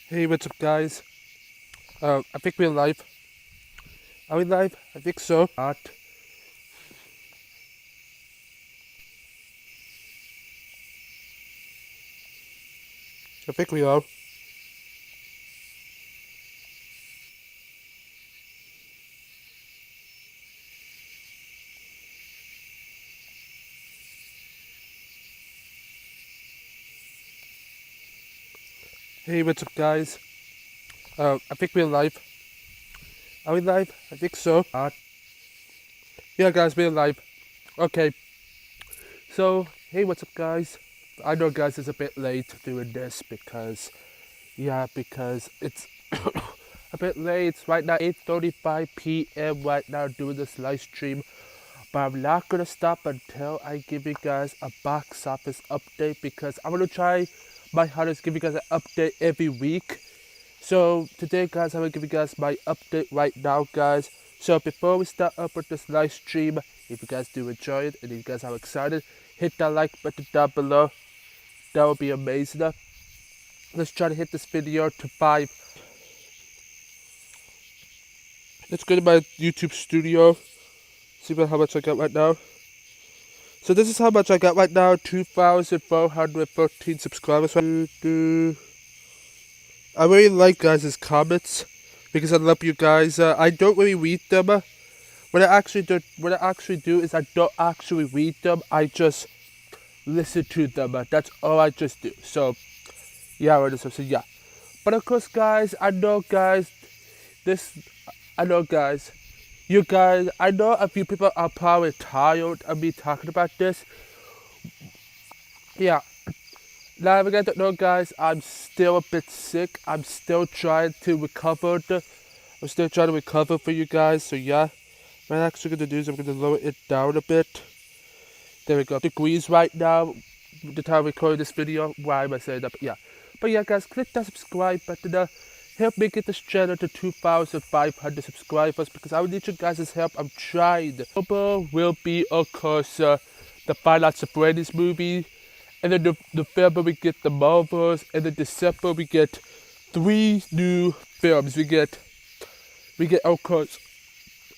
Hey, what's up, guys? I think we're live. Are we live? I think so. Not. I think we are. Hey, what's up, guys? I think we're live. Are we live? I think so. Not. Yeah, guys, we're live. Okay. So, hey, what's up, guys? I know, guys, it's a bit late doing this because it's a bit late. It's right now 8:35 p.m. right now doing this live stream. But I'm not gonna stop until I give you guys a box office update because I'm gonna try my hardest to give you guys an update every week. So today, guys, I'm gonna give you guys my update right now, guys. So before we start up with this live stream, if you guys do enjoy it and if you guys are excited, hit that like button down below. That would be amazing. Let's try to hit this video to 5. Let's go to my YouTube studio. See how much I got right now. So this is how much I got right now, 2,413 subscribers. I really like guys' comments because I love you guys. I don't really read them. What I actually do is I don't actually read them. I just listen to them. That's all I just do. So yeah, yeah. But of course, guys, I know guys, you guys, I know a few people are probably tired of me talking about this. Yeah. Now, if you guys don't know, guys, I'm still a bit sick. I'm still trying to recover. I'm still trying to recover for you guys. So yeah, what I'm actually going to do is I'm going to lower it down a bit. There we go. Degrees right now. The time I recorded this video. Why am I saying that? But yeah, guys, click that subscribe button. Help me get this channel to 2,500 subscribers because I need you guys' help. I'm trying. October will be, of course, the Five Nights at Freddy's movie. And then November we get the Marvels. And then December we get 3 new films. We get of course,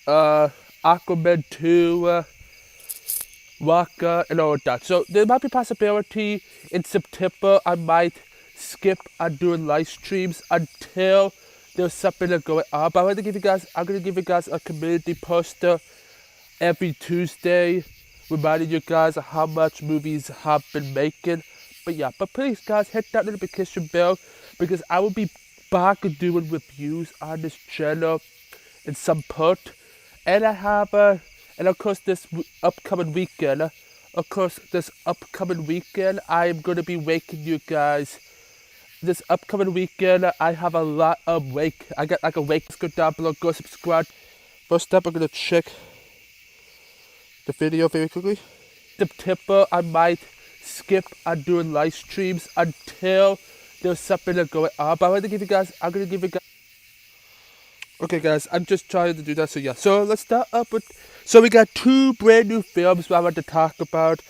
Aquaman 2, Waka, and all that. So there might be a possibility in September I might skip on doing live streams until there's something going on. But I'm gonna give you guys a community poster every Tuesday, reminding you guys of how much movies have been making. But please, guys, hit that notification bell because I will be back doing reviews on this channel in some part. And I have and of course this upcoming weekend, I am gonna be waking you guys. This upcoming weekend, I have a lot of I got like a wake. Go down below, go subscribe. First up, I'm gonna check the video very quickly. September, I might skip on doing live streams until there's something going on. But I'm gonna give you guys. Okay, guys, I'm just trying to do that. So yeah, so let's start up with. So we got 2 brand new films I want to talk about.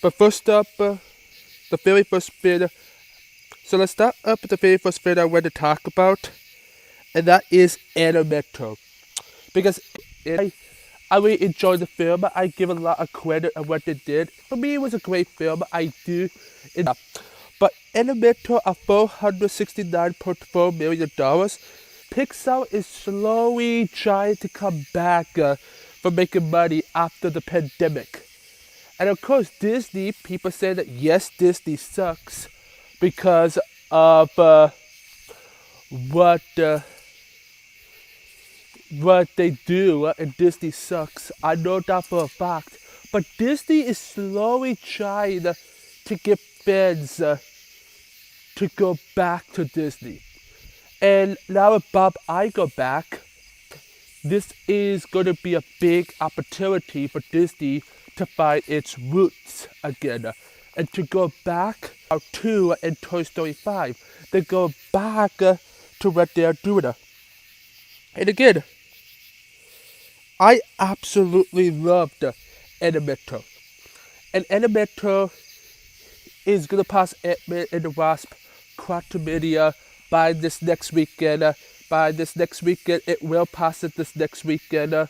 But first up, the very first film. So let's start up with the very first film I want to talk about, and that is Animator. Because I really enjoyed the film. I give a lot of credit on what they did. For me, it was a great film. I do. But Animator at $469.4 million, Pixar is slowly trying to come back from making money after the pandemic. And of course, Disney, people say that yes, Disney sucks because of what they do, and Disney sucks. I know that for a fact. But Disney is slowly trying to get fans to go back to Disney. And now with Bob Iger back, this is going to be a big opportunity for Disney to find its roots again. And to go back to and Toy Story 5. They go back to what they're doing. And again, I absolutely loved Animator. And Animator is going to pass Ant-Man and the Wasp, Quantumania, by this next weekend. It will pass it this next weekend.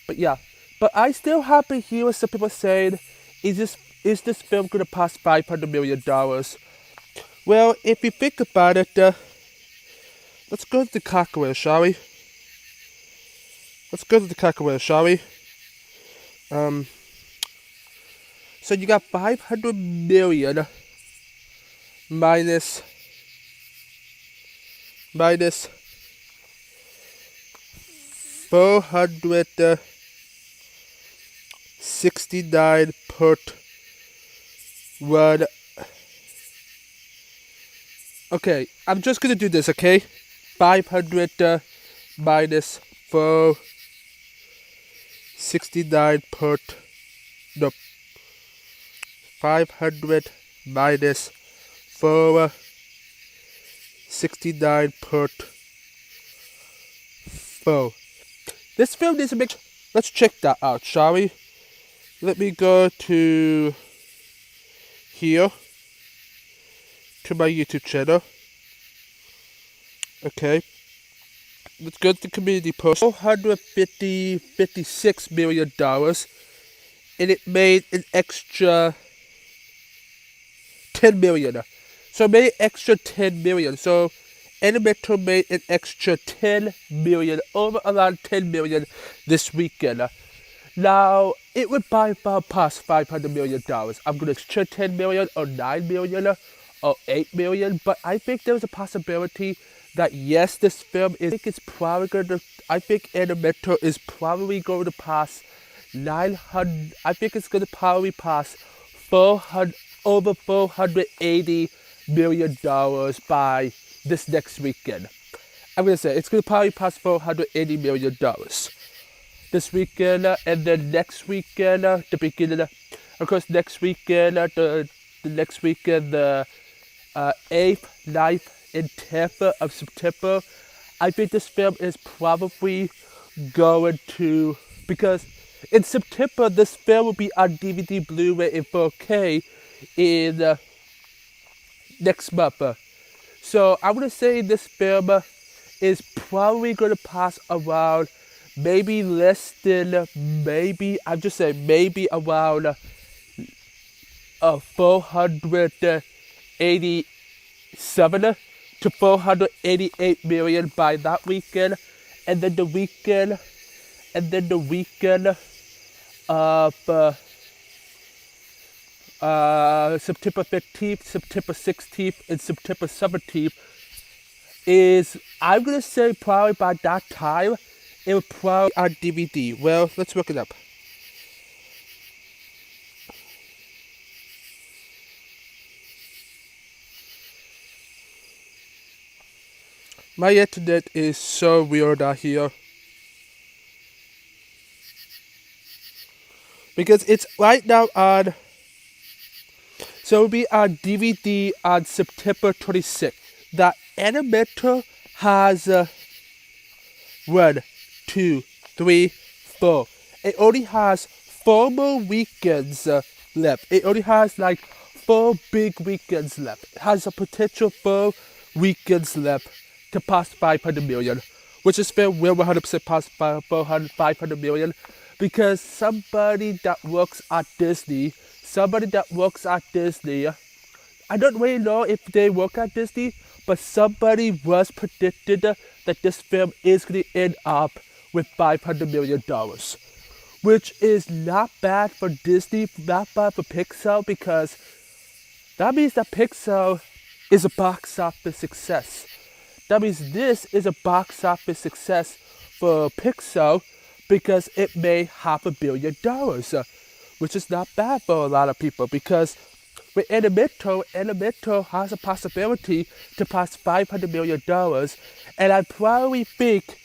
But yeah, but I still have to hear some people saying, is this film gonna pass $500 million? Well, if you think about it, let's go to the calculator, shall we? So you got 500 million minus 469 per one. Okay, I'm just gonna do this, okay? 500 minus 469 per. No. 500 minus 469 per 4. This film needs a mix. Let's check that out, shall we? Let me go to here, to my YouTube channel. Okay. Let's go to the community post. $456 million, and it made an extra 10 million. So it made an extra 10 million. So Elemental made an extra 10 million, over around 10 million this weekend. Now, it would by far pass $500 million. I'm going to extra 10 million or 9 million or 8 million, but I think there's a possibility that yes, this film is, I think Elemental is probably going to pass 900, I think it's going to probably pass over $480 million by this next weekend. I'm going to say it's going to probably pass $480 million this weekend, and then next weekend, the beginning, of course, next weekend, the 8th, 9th, and 10th of September, I think this film is probably going to, because in September, this film will be on DVD, Blu-ray, and 4K in next month. So I'm going to say this film is probably going to pass around maybe less than, maybe around 487 to 488 million by that weekend, and then the weekend of September 15th, September 16th, and September 17th is, I'm gonna say probably by that time it will probably on DVD. Well, let's look it up. My internet is so weird out here. Because it's right now on, so it'll be on DVD on September 26th. The Animator has 1, 2, 3, 4. It only has 4 more weekends left. It only has like 4 big weekends left. It has a potential 4 weekends left to pass 500 million, which is fair, will 100% pass 500 million, because somebody that works at Disney, I don't really know if they work at Disney, but somebody was predicted that this film is going to end up with $500 million, which is not bad for Disney, not bad for Pixar, because that means that Pixar is a box office success. That means this is a box office success for Pixar, because it made $500 million, which is not bad for a lot of people, because with Elemental has a possibility to pass $500 million, and I probably think,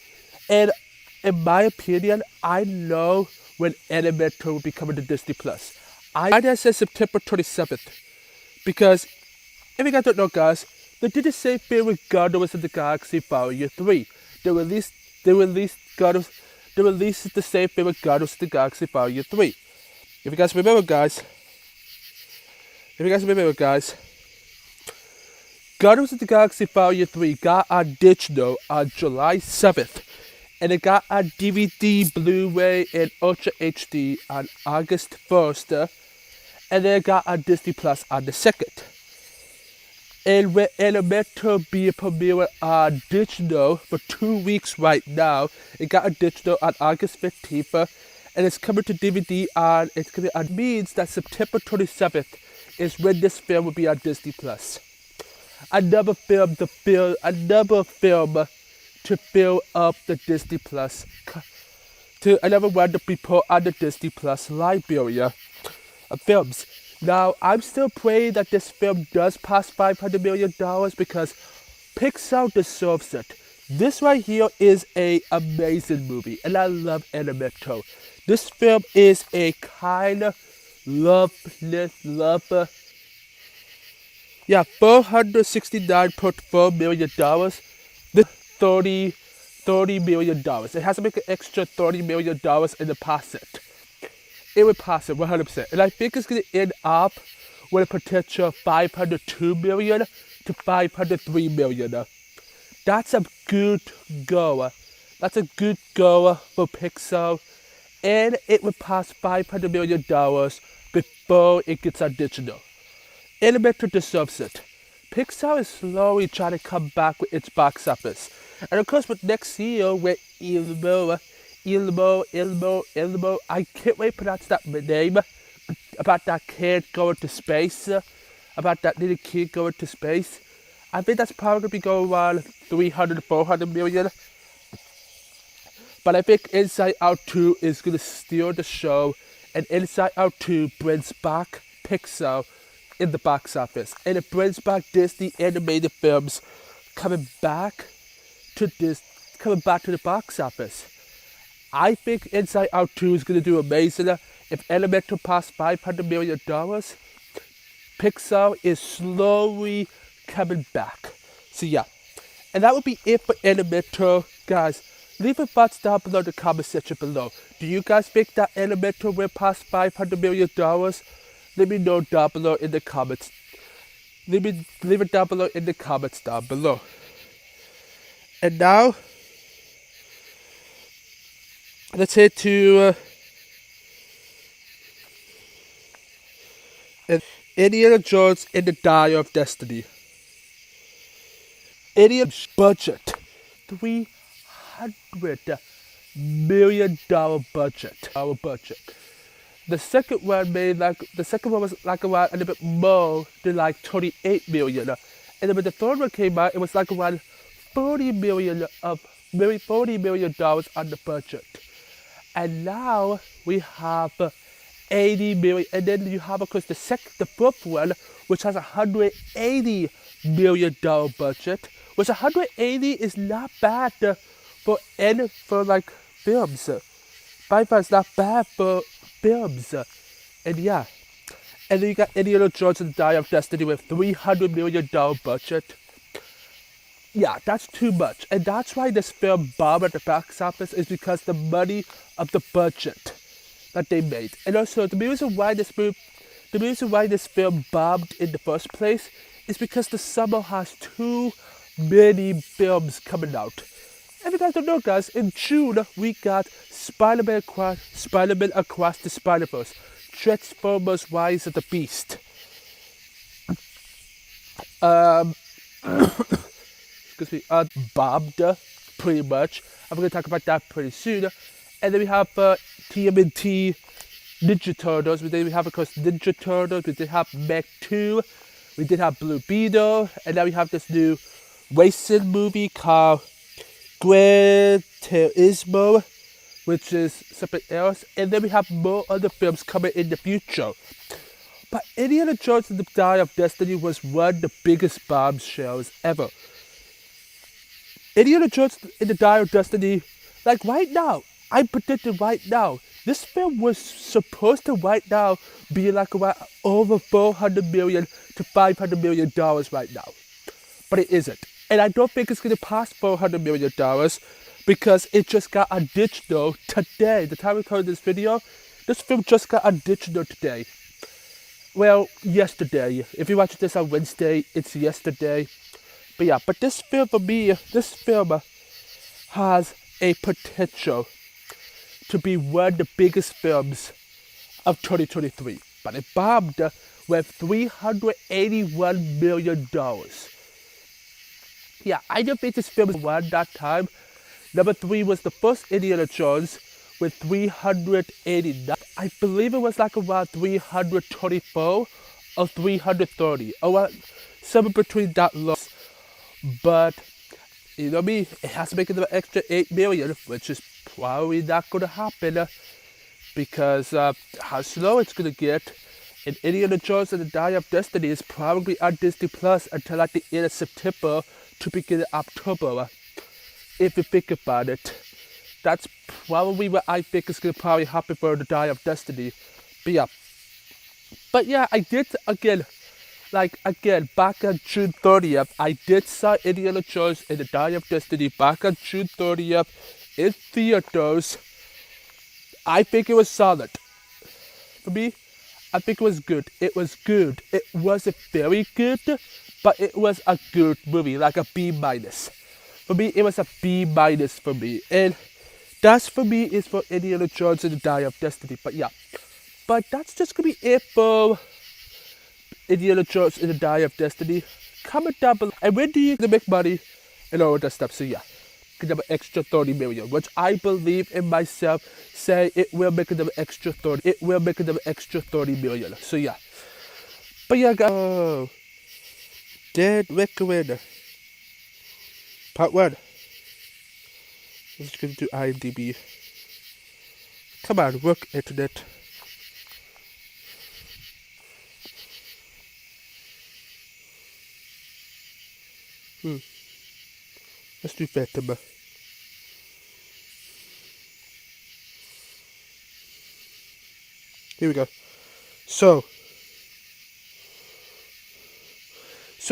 and in my opinion, I know when Elemental will be coming to Disney Plus. I said September 27th, because if you guys don't know, guys, they did the same thing with Guardians of the Galaxy Volume 3. They released the same thing with Guardians of the Galaxy Volume 3. If you guys remember, guys, Guardians of the Galaxy Volume 3 got a digital on July 7th, and it got a DVD, Blu-ray, and Ultra HD on August 1st, and then it got a Disney Plus on the 2nd. And with Elemental being premiered on digital for 2 weeks right now, it got a digital on August 15th, and it's coming to DVD means that September 27th is when this film will be on Disney Plus. Another film to fill up the Disney Plus, another one to be put on the Disney Plus library of films. Now, I'm still praying that this film does pass $500 million because Pixar deserves it. This right here is an amazing movie, and I love Elemental. This film is a kind of $469.4 million. This $30 million. It has to make an extra $30 million in deposit. It would pass it 100%. And I think it's going to end up with a potential $502 million to $503 million. That's a good go. That's a good go for Pixar. And it would pass $500 million before it gets on digital. Elemental deserves it. Pixar is slowly trying to come back with its box office. And of course with next year with Ilmo, I can't wait to pronounce that name, about that kid going to space, about that little kid going to space. I think that's probably going to be going around 300 to 400 million. But I think Inside Out 2 is going to steal the show, and Inside Out 2 brings back Pixar in the box office, and it brings back Disney animated films coming back to the box office. I think Inside Out 2 is going to do amazing. If Elemental passed $500 million, Pixar is slowly coming back. So yeah, and that would be it for Elemental, guys. Leave your thoughts down below in the comment section below. Do you guys think that Elemental will pass $500 million? Let me know down below in the comments. Leave it down below in the comments down below. And now, let's head to Indiana Jones and the Dial of Destiny. Indiana's budget, $300 million budget. Our budget. The second one was like around a little bit more than like 28 million. And then when the third one came out, it was like around $40 million on the budget. And now we have 80 million, and then you have of course the fourth one, which has $180 million budget, which 180 is not bad for like films. By far, it's not bad for films. And yeah, and then you got Indiana Jones and the Dial of Destiny with $300 million budget. Yeah, that's too much, and that's why this film bombed at the box office, is because the money of the budget that they made. And also the reason why this film bombed in the first place is because the summer has too many films coming out. If you guys don't know, guys, in June we got Spider-Man Across the Spider-Verse, Transformers: Rise of the Beast. Excuse me, bombed pretty much. I'm gonna talk about that pretty soon. And then we have TMNT Ninja Turtles. Then we have, of course, Ninja Turtles. We did have Mech 2. We did have Blue Beetle. And now we have this new racing movie called Gran Turismo, which is something else. And then we have more other films coming in the future. But Indiana Jones and the Dial of Destiny was one of the biggest bombshells ever. Indiana Jones and the Dial of Destiny, like right now, I predicted right now, this film was supposed to right now be like around over $400 million to $500 million right now. But it isn't. And I don't think it's going to pass $400 million because it just got a digital today. The time I recorded this video, this film just got a digital today. Well, yesterday. If you watch this on Wednesday, it's yesterday. But yeah, but this film for me, this film has a potential to be one of the biggest films of 2023. But it bombed with $381 million. Yeah, I don't think this film was one that time. Number 3 was the first Indiana Jones with 389. I believe it was like around 324 or 330. Or somewhere between that loss. But, you know me, it has to make an extra 8 million, which is probably not going to happen because how slow it's going to get. And Indiana Jones and the Dial of Destiny is probably on Disney Plus until like the end of September to begin October. If you think about it, that's probably what I think is going to probably happen for the Dial of Destiny. But yeah, I did again, back on June 30th, I did saw Indiana Jones and the Dial of Destiny back on June 30th in theaters. I think it was solid. For me, I think it was good. It was good. It wasn't very good, but it was a good movie, like a B minus. For me, it was a B minus for me. And that's for me is for Indiana Jones and the Dial of Destiny. But yeah. But that's just going to be it for Indiana Jones and the Dial of Destiny. Comment down below. And when do you make money and all that stuff? So yeah. Another extra 30 million, which I believe in myself, say it will make another extra 30. It will make another extra 30 million. So yeah. But yeah, guys. Oh. Dead Recommend. Part 1. I'm just gonna do IMDb. Come on, work internet. Let's do Fatima. Here we go. So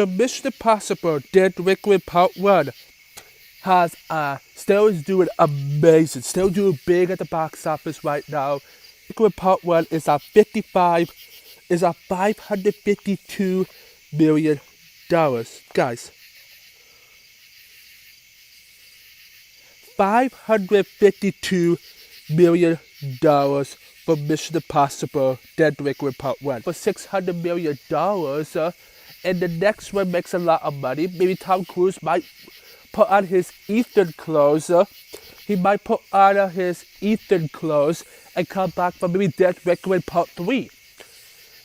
Mission Impossible Dead Reckoning Part 1 has still is doing amazing, still doing big at the box office right now. Reckoning Part 1 is at $552 million. Guys. $552 million for Mission Impossible Dead Reckoning Part 1. For $600 million, and the next one makes a lot of money. Maybe Tom Cruise might put on his Ethan clothes. He might put on his Ethan clothes and come back for maybe Dead Reckoning Part 3.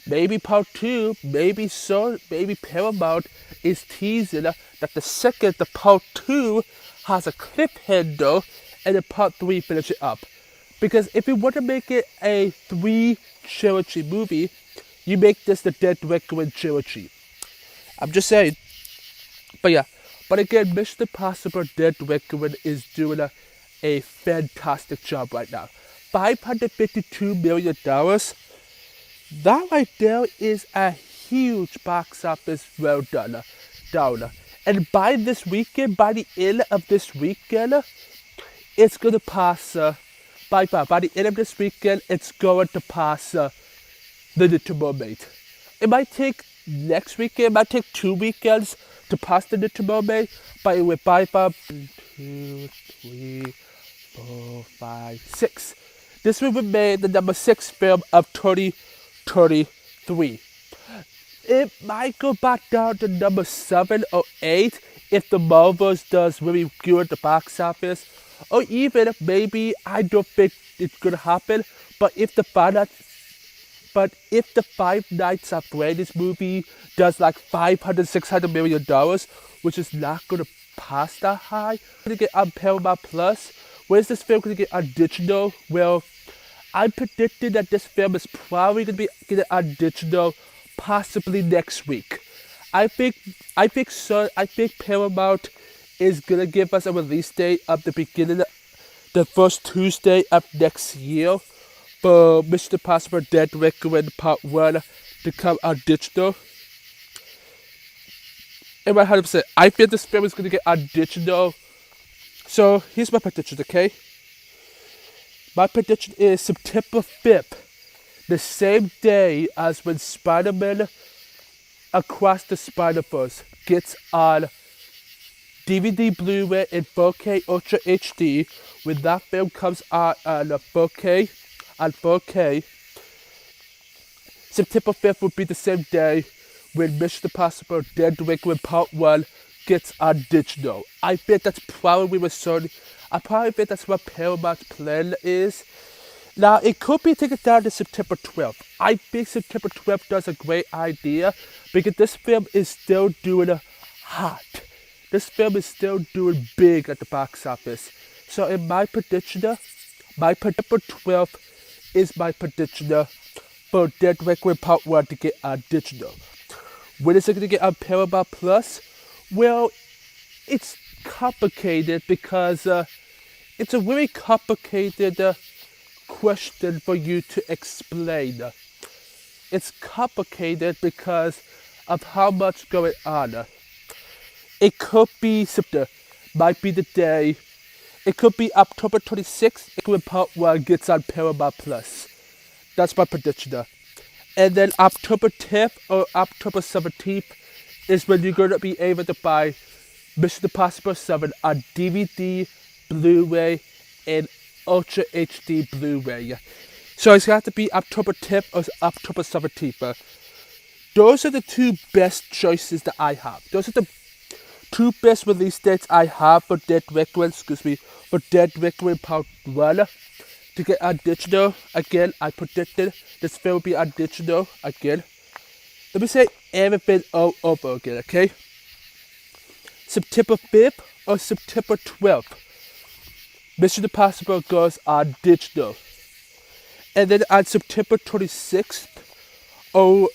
Maybe Part 2, maybe Paramount is teasing that the Part 2 has a cliffhanger and then Part 3 finish it up. Because if you want to make it a 3 trilogy movie, you make this the Dead Reckoning trilogy. I'm just saying. But yeah. But again, Mission Impossible Dead Reckoning is doing a fantastic job right now. $552 million. That right there is a huge box office well done. And by this weekend, by the end of this weekend, it's going to pass, by the end of this weekend, it's going to pass The Little Mermaid. It might take next weekend, it might take 2 weekends to pass The Little Mermaid, but it will by far 1, 2, 3, 4, 5, 6. This will remain the number 6 film of 2023. It might go back down to number 7 or 8 if the Marvels does really good at the box office. Or even maybe, I don't think it's gonna happen, but if the Five Nights at Freddy's movie does like $500-600 million, which is not gonna pass that high, gonna get on Paramount Plus. Where's this film gonna get on digital? Well, I'm predicting that this film is probably gonna be getting on digital possibly next week. I think Paramount is gonna give us a release date of the beginning, the first Tuesday of next year for Mission Impossible Dead Reckoning Part 1 to come on digital. And 100%, I feel this film is gonna get on digital. So here's my prediction, okay? My prediction is September 5th. The same day as when Spider-Man Across the Spider-Verse gets on DVD Blu-ray in 4K Ultra HD. When that film comes out on 4K, September 5th will be the same day when Mission Impossible Dead Reckoning Part 1 gets on digital. I think that's probably what Sony, I probably think that's what Paramount's plan is. Now, it could be taken down to September 12th. I think September 12th does a great idea because this film is still doing hot. This film is still doing big at the box office. So in my prediction, September 12th is my prediction for Dead Reckoning Part 1 to get on digital. When is it going to get on Paramount Plus? Well, it's complicated because it's a very complicated question for you to explain. It's complicated because of how much going on. It could be September, might be the day. It could be October 26th when Part 1 gets on Paramount Plus. That's my prediction. And then October 10th or October 17th is when you're going to be able to buy Mission Impossible 7 on DVD, Blu-ray, and Ultra HD Blu-ray. So it's got to be October 10th or October 17th. Those are the two best choices that I have. Those are the two best release dates I have for Dead Reckoning, for Dead Reckoning Part 1 to get on digital. Again, I predicted this film will be on digital again. Let me say everything all over again, okay? September 5th or September 12th, Mission Impossible goes on digital. And then on September 26th or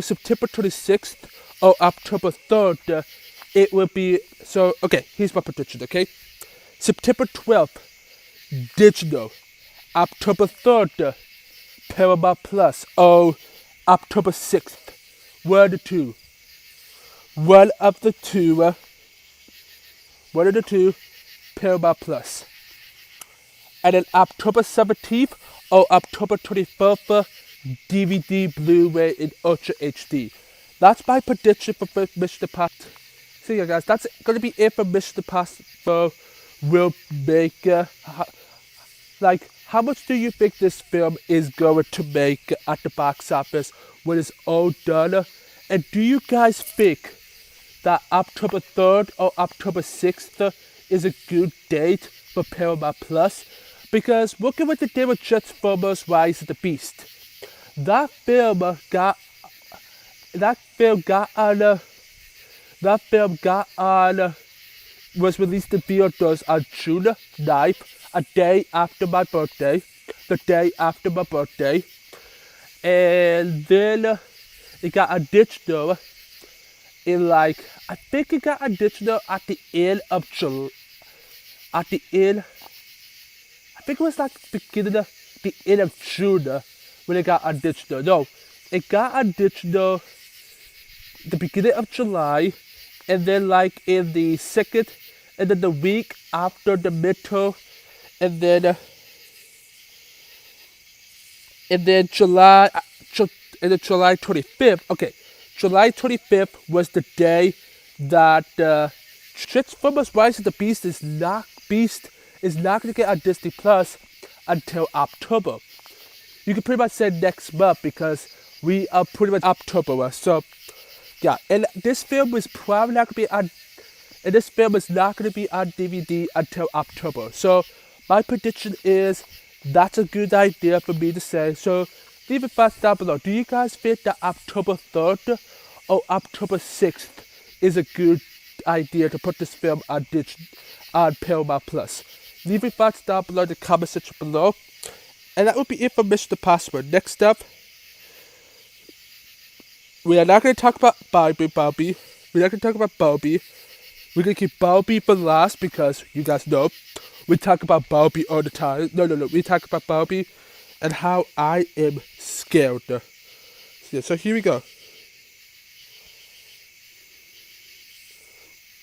September 26th or October 3rd, it will be, so, okay, here's my prediction, okay? September 12th, digital. October 3rd, Paramount Plus. Or October 6th. One of the two. One of the two, Paramount Plus. And then October 17th or October 21st, DVD, Blu-ray, and Ultra HD. That's my prediction for Mission Impossible. So yeah, guys, that's going to be it for Mission Impossible will make. How much do you think this film is going to make at the box office when it's all done? And do you guys think that October 3rd or October 6th is a good date for Paramount Plus? Because looking at the day with Transformers Rise of the Beast, that film got on, was released in theaters on June 9th, a day after my birthday, and then it got a digital in I think it got a digital at the end of July, I think it was the end of June when it got a digital. No, it got a digital the beginning of July, and then in the second, and then the week after the middle, and then July 25th. Okay, July 25th was the day that Transformers Rise of the Beast is not going to get on Disney Plus until October. You can pretty much say next month because we are pretty much October. So yeah, and this film is probably not going to be on. And this film is not going to be on DVD until October. So my prediction is that's a good idea for me to say. So leave a thoughts down below. Do you guys think that October 3rd or October 6th is a good idea to put this film on Paramount Plus? Leave your thoughts down below in the comment section below. And that will be it for Mission Impossible. Next up, we are not going to talk about Barbie. We're not going to talk about Barbie. We're going to keep Barbie for last because you guys know we talk about Barbie all the time. No. We talk about Barbie and how I am scared. So here we go.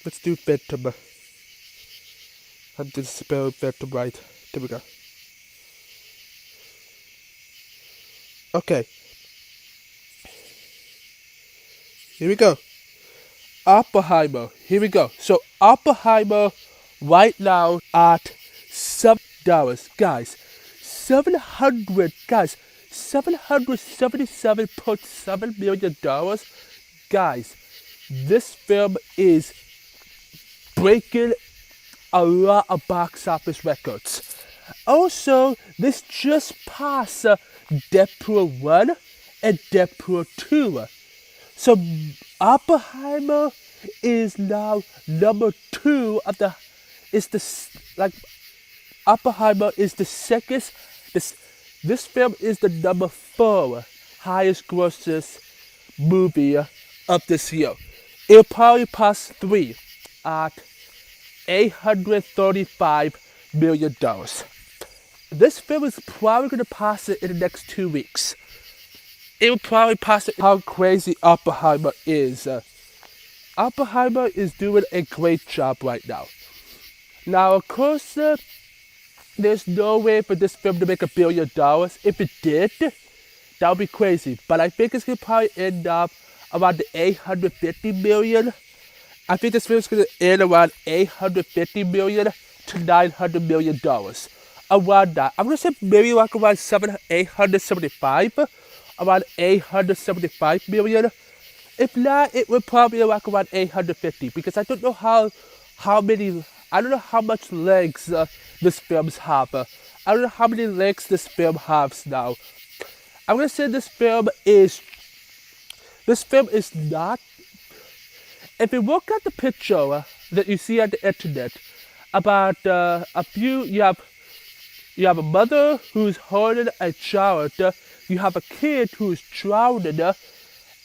Let's do Phantom. I did spell Phantom right. There we go. Okay. Here we go. Oppenheimer. Here we go. So Oppenheimer right now at $7, guys. 700 guys. $777.7 million. Guys, this film is breaking a lot of box office records. Also, this just passed Deadpool 1 and Deadpool 2. So Oppenheimer is now number 2 of the is the like Oppenheimer is the second this film is the number 4 highest grossest movie of this year. It'll probably pass 3 at $835 million. This film is probably going to pass it in the next 2 weeks. It will probably pass it. How crazy Oppenheimer is. Oppenheimer is doing a great job right now. Now, of course, there's no way for this film to make $1 billion. If it did, that would be crazy. But I think it's going to probably end up around the 850 million. I think this film is going to end around 850 million to $900 million. Around that. I'm going to say maybe like around 875. Around 875 million. If not, it would probably be like around 850 because I don't know how many. I don't know how much legs this film have. I don't know how many legs this film has now. I'm gonna say this film is not. If you look at the picture that you see on the internet about you have a mother who's holding a child, you have a kid who's drowning,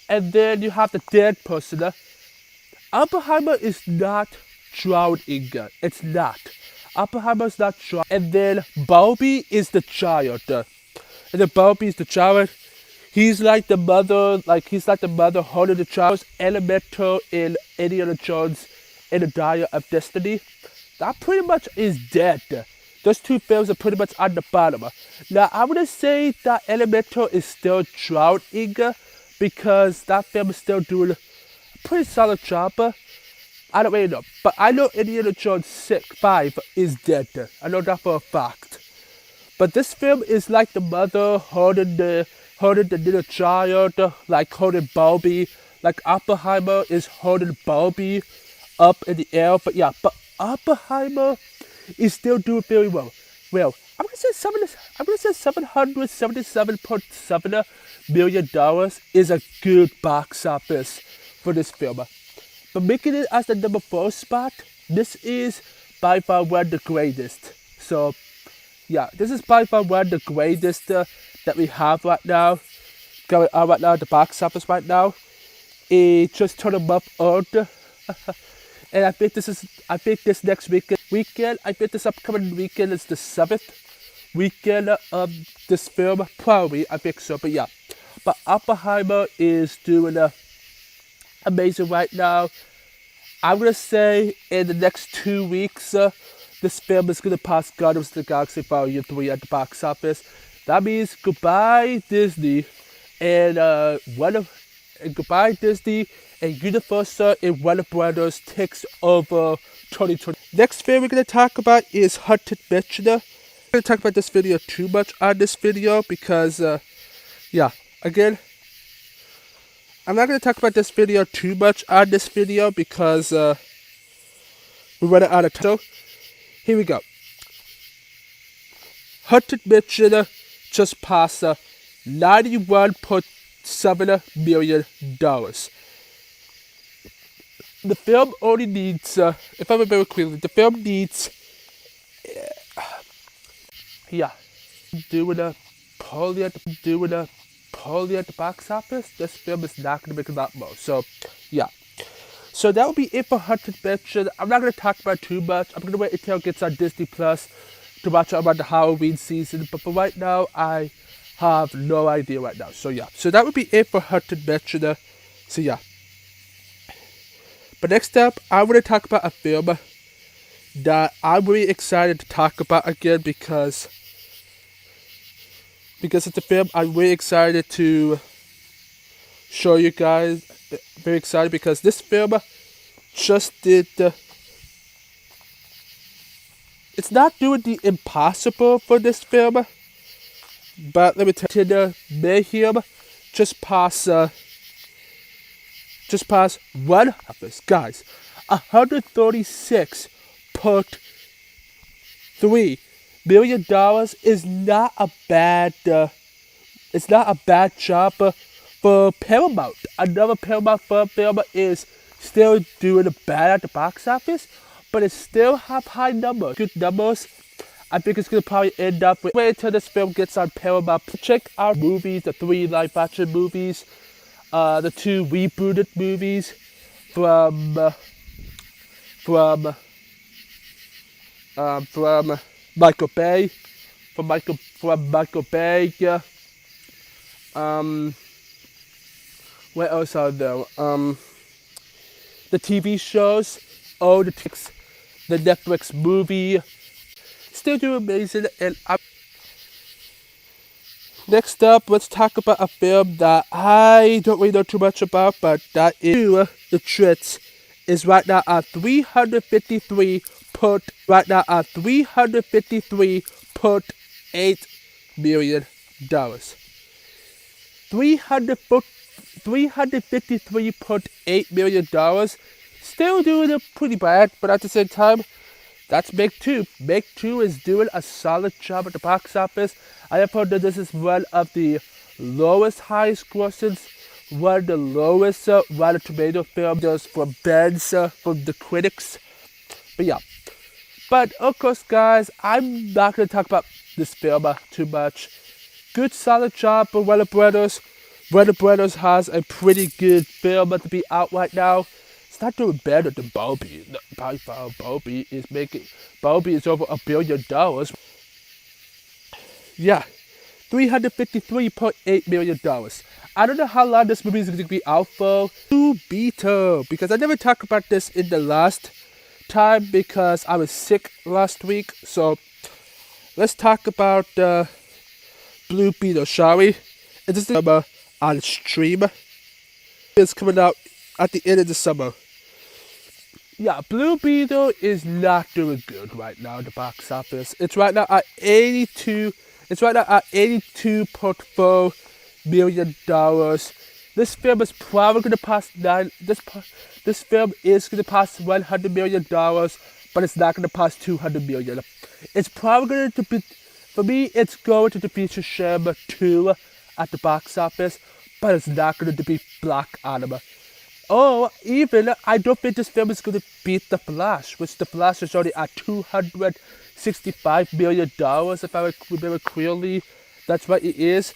and then you have the dead person. Oppenheimer is not drowning. It's not. Oppenheimer is not drowning. And then Barbie is the child. And then Barbie is the child. He's like the mother holding the child. Elemental in Indiana Jones and the Dial of Destiny. That pretty much is dead. Those two films are pretty much on the bottom. Now, I would say that Elemental is still drowning because that film is still doing a pretty solid job. I don't really know. But I know Indiana Jones 5 is dead. I know that for a fact. But this film is like the mother holding the little child, like holding Barbie. Like Oppenheimer is holding Barbie up in the air. But yeah, but Oppenheimer is still doing very well. Well, I'm gonna say $777.7 million is a good box office for this film. But making it as the number 4 spot, this is by far one of the greatest. So, yeah, this is by far one of the greatest that we have right now. Going on right now at the box office right now. It just turned a month old. And I think this next weekend, I think this upcoming weekend is the 7th weekend of this film. Probably, I think so, but yeah. But Oppenheimer is doing amazing right now. I'm gonna say in the next 2 weeks, this film is gonna pass Guardians of the Galaxy Volume 3 at the box office. That means goodbye Disney and goodbye Disney and Universal and Warner Brothers takes over 2020. Next film we're gonna talk about is Haunted Mansion. I'm gonna talk about this video too much on this video because yeah, again, I'm not going to talk about this video too much on this video because we're running out of time. So, here we go. Haunted Mansion just passed $91.7 million. The film only needs, if I remember quickly, the film needs, doing poorly at the box office, this film is not going to make a lot more. So, yeah. So that will be it for Haunted Mansion. I'm not going to talk about it too much. I'm going to wait until it gets on Disney Plus to watch it around the Halloween season. But for right now, I have no idea right now. So, yeah. So that would be it for Haunted Mansion. So, yeah. But next up, I'm going to talk about a film that I'm really excited to talk about again because it's a film I'm really excited to show you guys. Very excited because this film just did it's not doing the impossible for this film, but let me tell you, the mayhem just past one of this, guys. $136.3 million is not a bad. It's not a bad job for Paramount. Another Paramount film is still doing bad at the box office, but it still have high numbers, good numbers. I think it's gonna probably end up with wait until this film gets on Paramount. Check out movies, the 3 live action movies, the 2 rebooted movies from Michael Bay, from Michael Bay. What else are there? The TV shows, the Netflix movie, still do amazing. And next up, let's talk about a film that I don't really know too much about, but that is The Trits. Is right now at $353.8 million. $353.8 million. Still doing it pretty bad, but at the same time, that's Meg 2. Meg 2 is doing a solid job at the box office. I have heard that this is one of the highest grosses, one of the lowest Rotten Tomato films from bands, from the critics. But yeah. But of course, guys, I'm not going to talk about this film too much. Good solid job for Warner Brothers. Warner Brothers has a pretty good film to be out right now. It's not doing better than Barbie. By far, Barbie is over $1 billion. Yeah, $353.8 million. I don't know how long this movie is going to be out for. Beetle, because I never talked about this in the last time because I was sick last week. So let's talk about Blue Beetle, shall we? It is on stream. It's coming out at the end of the summer. Yeah, Blue Beetle is not doing good right now at the box office. It's right now at $82.4 million. This film is probably gonna pass This film is gonna pass $100 million, but it's not gonna pass $200 million. It's probably going to be, for me, it's going to be Shazam 2 at the box office, but it's not going to be Black Adam. Oh, even, I don't think this film is going to beat The Flash, which The Flash is already at $265 million, if I remember clearly. That's what it is.